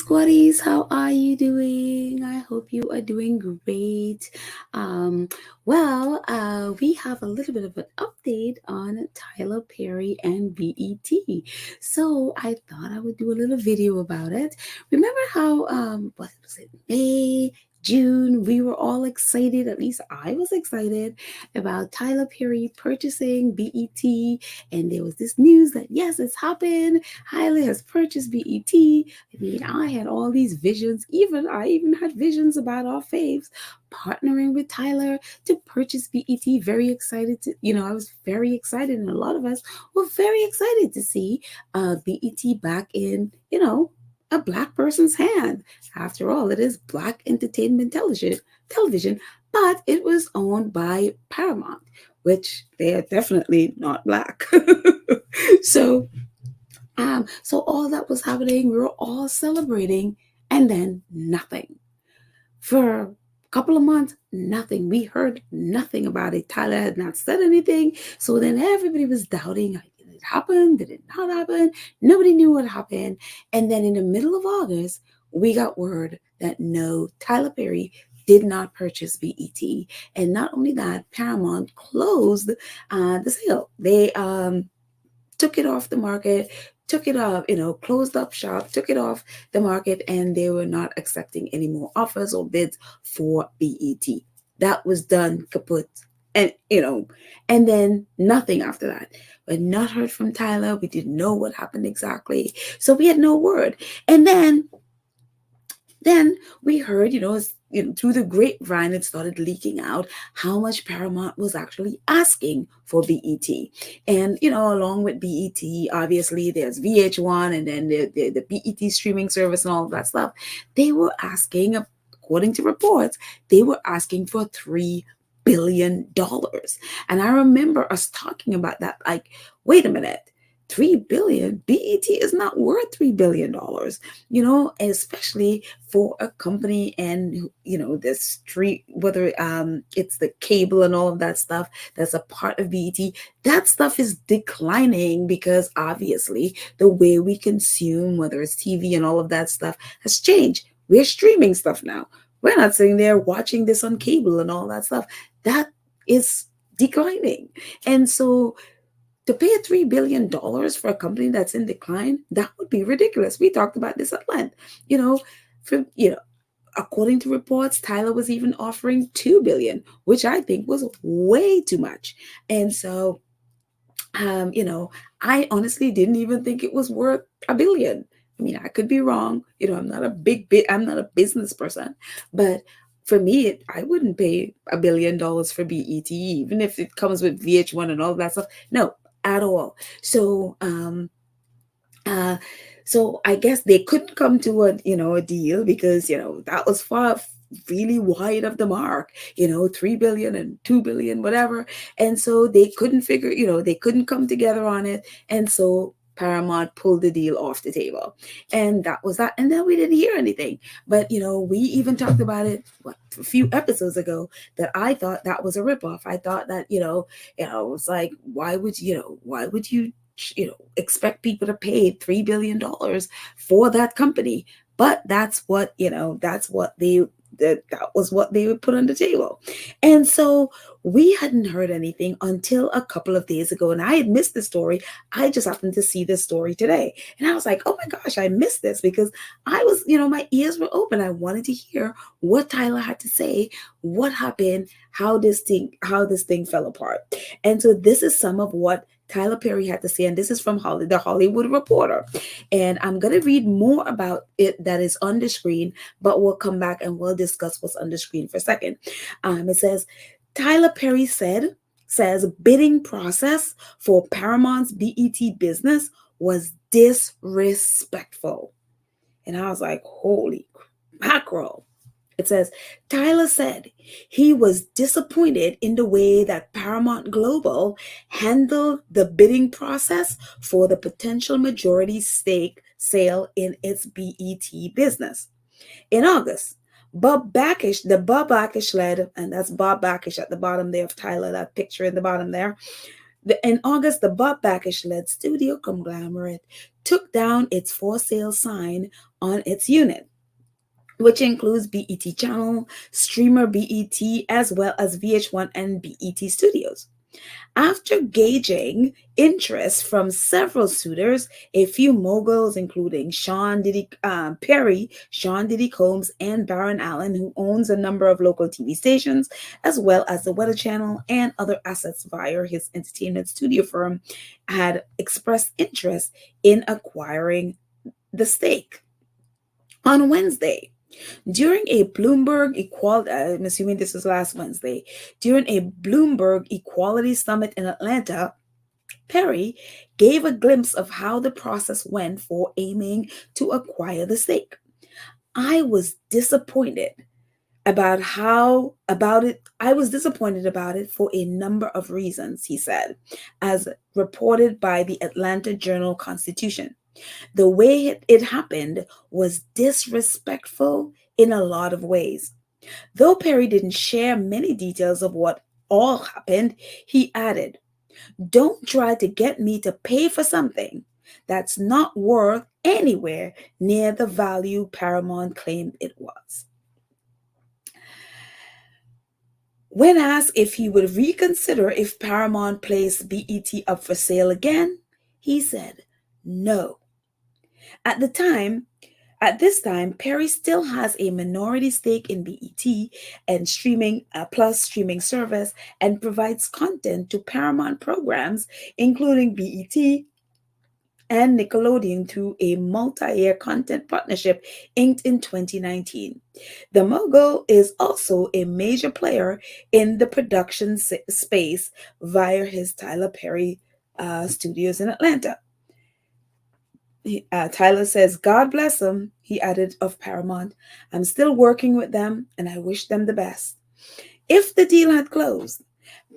squatties, how are you doing? I hope you are doing great. Um, we have a little bit of an update on Tyler Perry and BET. So I thought I would do a little video about it. Remember how, what was it, May? June, we were all excited, at least I was excited about Tyler Perry purchasing BET. And there was this news that yes, it's happened. Tyler has purchased BET. I mean, I had all these visions. I even had visions about our faves partnering with Tyler to purchase BET. Very excited I was very excited, and a lot of us were very excited to see BET back in, a black person's hand. After all, it is black entertainment television, but it was owned by Paramount, which they are definitely not black. so so all that was happening, we were all celebrating, and then nothing. For a couple of months, nothing. We heard nothing about it. Tyler had not said anything. So then everybody was doubting, like, did it happen? Did it not happen? Nobody knew what happened. And then in the middle of August, we got word that no, Tyler Perry did not purchase BET. And not only that, Paramount closed the sale. They took it off the market, took it off, closed up shop, took it off the market, and they were not accepting any more offers or bids for BET. That was done, kaput. And then nothing after that. We had not heard from Tyler. We didn't know what happened exactly. So we had no word. And then we heard, through the grapevine, it started leaking out how much Paramount was actually asking for BET. And, along with BET, obviously there's VH1 and then the BET streaming service and all of that stuff. They were asking, according to reports, they were asking for $3 billion. And I remember us talking about that, like, wait a minute. $3 billion, BET is not worth $3 billion, especially for a company and, the street, whether it's the cable and all of that stuff that's a part of BET. That stuff is declining because obviously the way we consume, whether it's TV and all of that stuff, has changed. We're streaming stuff now. We're not sitting there watching this on cable and all that stuff. That is declining. And so to pay $3 billion for a company that's in decline, that would be ridiculous. We talked about this at length. According to reports, Tyler was even offering $2 billion, which I think was way too much. And so, I honestly didn't even think it was worth $1 billion. I mean, I could be wrong. I'm not I'm not a business person, but for me, I wouldn't pay $1 billion for BET, even if it comes with VH1 and all that stuff. No, at all. So I guess they couldn't come to a deal because that was far really wide of the mark, 3 billion and 2 billion, whatever. And so they couldn't they couldn't come together on it. And so Paramount pulled the deal off the table, and that was that. And then we didn't hear anything. But we even talked about it a few episodes ago, that I thought that was a ripoff. I thought that it was like, why would you expect people to pay $3 billion for that company? But that's what that was what they would put on the table. And so we hadn't heard anything until a couple of days ago, and I had missed the story. I just happened to see this story today, and I was like, oh my gosh, I missed this, because I was, my ears were open. I wanted to hear what Tyler had to say, what happened, how this thing fell apart. And so this is some of what Tyler Perry had to say, and this is from the Hollywood Reporter. And I'm going to read more about it that is on the screen, but we'll come back and we'll discuss what's on the screen for a second. It says, Tyler Perry says bidding process for Paramount's BET business was disrespectful. And I was like, holy mackerel. It says, Tyler said he was disappointed in the way that Paramount Global handled the bidding process for the potential majority stake sale in its BET business. In August, Bob Backish led, and that's Bob Backish at the bottom there of Tyler, that picture in the bottom there. In August, the Bob Backish-led studio conglomerate took down its for sale sign on its unit, which includes BET Channel, streamer BET, as well as VH1 and BET Studios. After gauging interest from several suitors, a few moguls, including Sean Diddy Perry, Sean Diddy Combs, and Baron Allen, who owns a number of local TV stations, as well as the Weather Channel and other assets via his entertainment studio firm, had expressed interest in acquiring the stake. On Wednesday, during a Bloomberg Equality, I'm assuming this was last Wednesday, during a Bloomberg Equality Summit in Atlanta, Perry gave a glimpse of how the process went for aiming to acquire the stake. I was disappointed about it for a number of reasons, he said, as reported by the Atlanta Journal-Constitution. The way it happened was disrespectful in a lot of ways. Though Perry didn't share many details of what all happened, he added, "Don't try to get me to pay for something that's not worth anywhere near the value Paramount claimed it was." When asked if he would reconsider if Paramount placed BET up for sale again, he said no. At the time, At this time, Perry still has a minority stake in BET and streaming plus streaming service, and provides content to Paramount programs, including BET and Nickelodeon, through a multi-year content partnership inked in 2019. The mogul is also a major player in the production space via his Tyler Perry studios in Atlanta. Tyler says, "God bless them," he added of Paramount. "I'm still working with them and I wish them the best." If the deal had closed,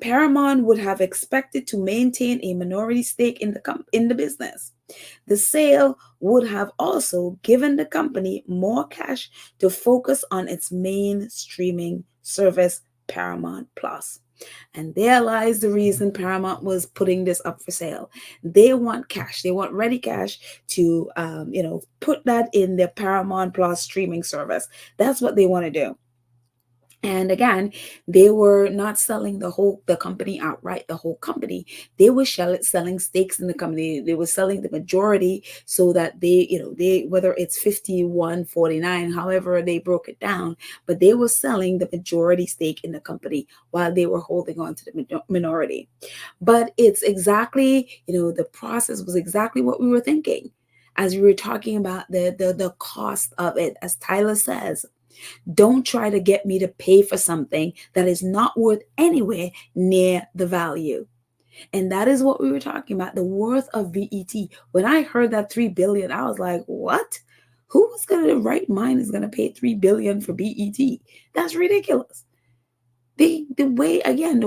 Paramount would have expected to maintain a minority stake in the business. The sale would have also given the company more cash to focus on its main streaming service, Paramount Plus. And there lies the reason Paramount was putting this up for sale. They want cash. They want ready cash to, put that in their Paramount Plus streaming service. That's what they want to do. And again, they were not selling the company outright, the whole company. They were selling stakes in the company. They were selling the majority, so that they whether it's 51-49, however they broke it down, but they were selling the majority stake in the company while they were holding on to the minority. But it's exactly, the process was exactly what we were thinking as we were talking about the cost of it. As Tyler says, don't try to get me to pay for something that is not worth anywhere near the value. And that is what we were talking about, the worth of BET. When I heard that $3 billion, I was like, what? Who's going to, the right mind is going to pay $3 billion for BET? That's ridiculous. The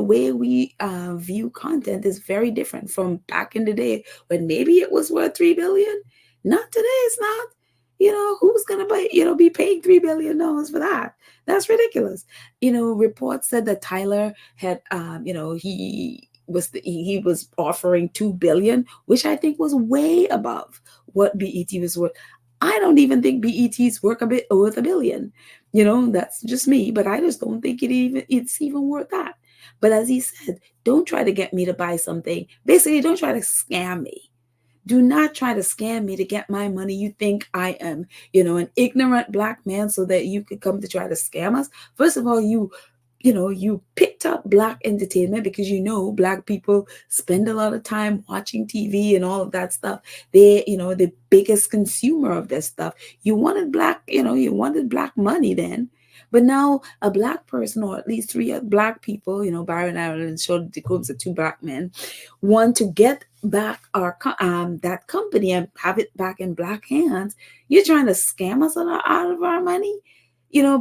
way we view content is very different from back in the day when maybe it was worth $3 billion. Not today, it's not. Who's gonna be paying $3 billion for that? That's ridiculous. Reports said that Tyler had, he was offering $2 billion, which I think was way above what BET was worth. I don't even think BET's worth a billion. That's just me, but I just don't think it's even worth that. But as he said, don't try to get me to buy something. Basically, don't try to scam me. Do not try to scam me to get my money. You think I am, an ignorant Black man so that you could come to try to scam us? First of all, you picked up Black entertainment because Black people spend a lot of time watching TV and all of that stuff. They're, the biggest consumer of this stuff. You wanted Black money then. But now a Black person, or at least three Black people, Byron Allen and Shorty DeCombs are two Black men, want to get back that company and have it back in Black hands. You're trying to scam us out of our money,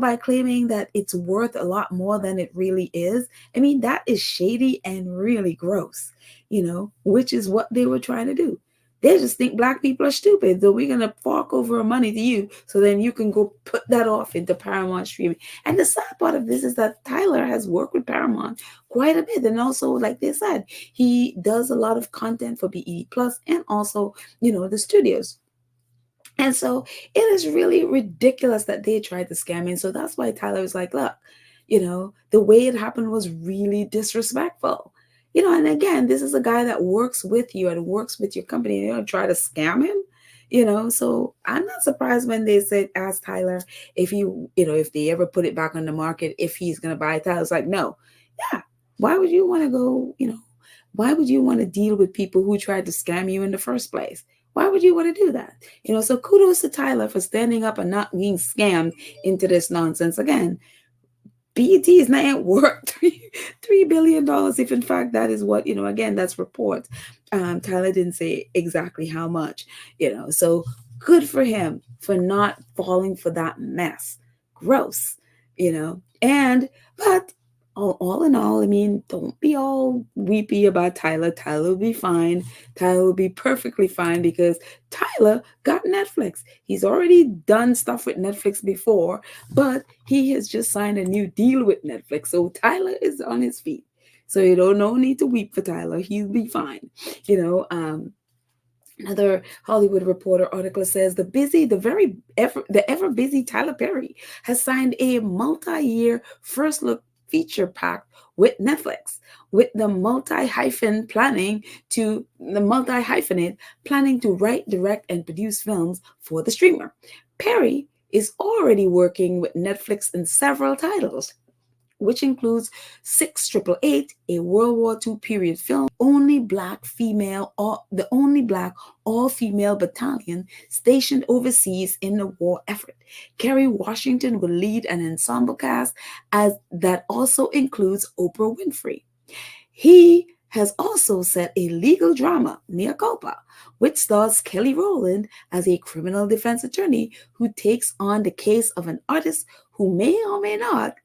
by claiming that it's worth a lot more than it really is. I mean, that is shady and really gross, which is what they were trying to do. They just think black people are stupid. So we're gonna fork over money to you, so then you can go put that off into Paramount streaming. And the sad part of this is that Tyler has worked with Paramount quite a bit, and also, like they said, he does a lot of content for BE Plus and also, the studios. And so it is really ridiculous that they tried to scam me. And so that's why Tyler was like, look, the way it happened was really disrespectful. And again, this is a guy that works with you and works with your company, and you don't try to scam him. So I'm not surprised when they said, ask Tyler if if they ever put it back on the market, if he's going to buy it. Tyler's like, no. Yeah. Why would you want to go, why would you want to deal with people who tried to scam you in the first place? Why would you want to do that? So kudos to Tyler for standing up and not being scammed into this nonsense. Again, BET is not worth $3 billion, if in fact that is what, again, that's reports. Tyler didn't say exactly how much, so good for him for not falling for that mess. Gross, but all in all, I mean, don't be all weepy about Tyler. Tyler will be fine. Tyler will be perfectly fine because Tyler got Netflix. He's already done stuff with Netflix before, but he has just signed a new deal with Netflix. So Tyler is on his feet. So no need to weep for Tyler. He'll be fine. Another Hollywood Reporter article says the ever busy Tyler Perry has signed a multi-year first look feature pack with Netflix, with the multi-hyphenate planning to write, direct, and produce films for the streamer. Perry is already working with Netflix in several titles, which includes 6888, a World War II period film, the only black all-female battalion stationed overseas in the war effort. Kerry Washington will lead an ensemble cast as that also includes Oprah Winfrey. He has also set a legal drama, Mea Culpa, which stars Kelly Rowland as a criminal defense attorney who takes on the case of an artist who may or may not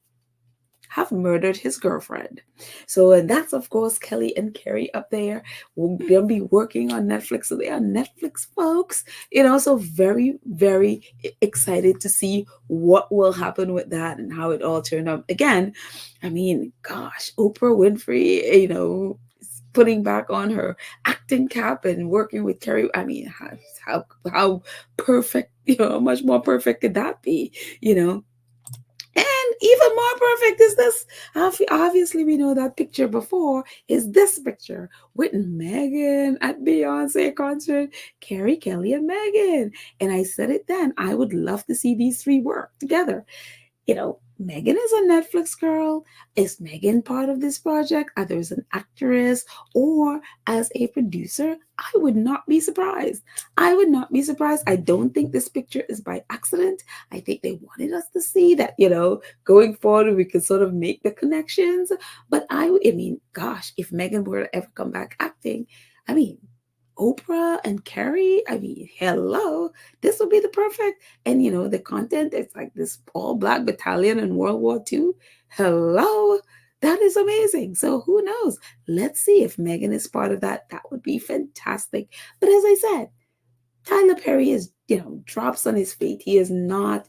have murdered his girlfriend. So, and that's, of course, Kelly and Carrie up there. They'll be working on Netflix. So they are Netflix folks, so very, very excited to see what will happen with that and how it all turned out. Again, I mean, gosh, Oprah Winfrey, putting back on her acting cap and working with Carrie. I mean, how perfect, how much more perfect could that be, And even more perfect is this. Obviously, we know that picture before is this picture with Meghan at Beyonce concert, Carrie, Kelly, and Meghan. And I said it then. I would love to see these three work together. Meghan is a Netflix girl. Is Meghan part of this project, either as an actress or as a producer? I would not be surprised. I would not be surprised. I don't think this picture is by accident. I think they wanted us to see that, going forward, we could sort of make the connections. But I mean, gosh, if Meghan were to ever come back acting, I mean, Oprah and Carrie, I mean, hello, this would be the perfect. And the content, it's like this all black battalion in World War II. Hello, that is amazing. So who knows? Let's see if Meghan is part of that. That would be fantastic. But as I said, Tyler Perry is, drops on his feet. He is not,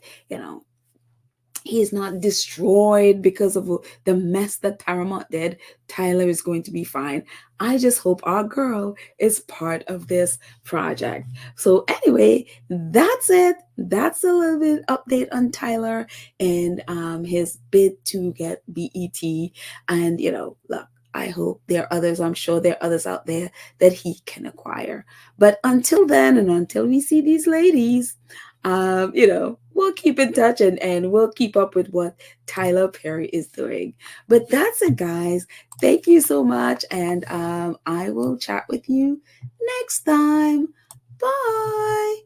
he is not destroyed because of the mess that Paramount did. Tyler is going to be fine. I just hope our girl is part of this project. So anyway, that's it. That's a little bit update on Tyler and his bid to get BET. And, look, I hope there are others. I'm sure there are others out there that he can acquire. But until then, and until we see these ladies, we'll keep in touch and we'll keep up with what Tyler Perry is doing. But that's it, guys. Thank you so much. And I will chat with you next time. Bye.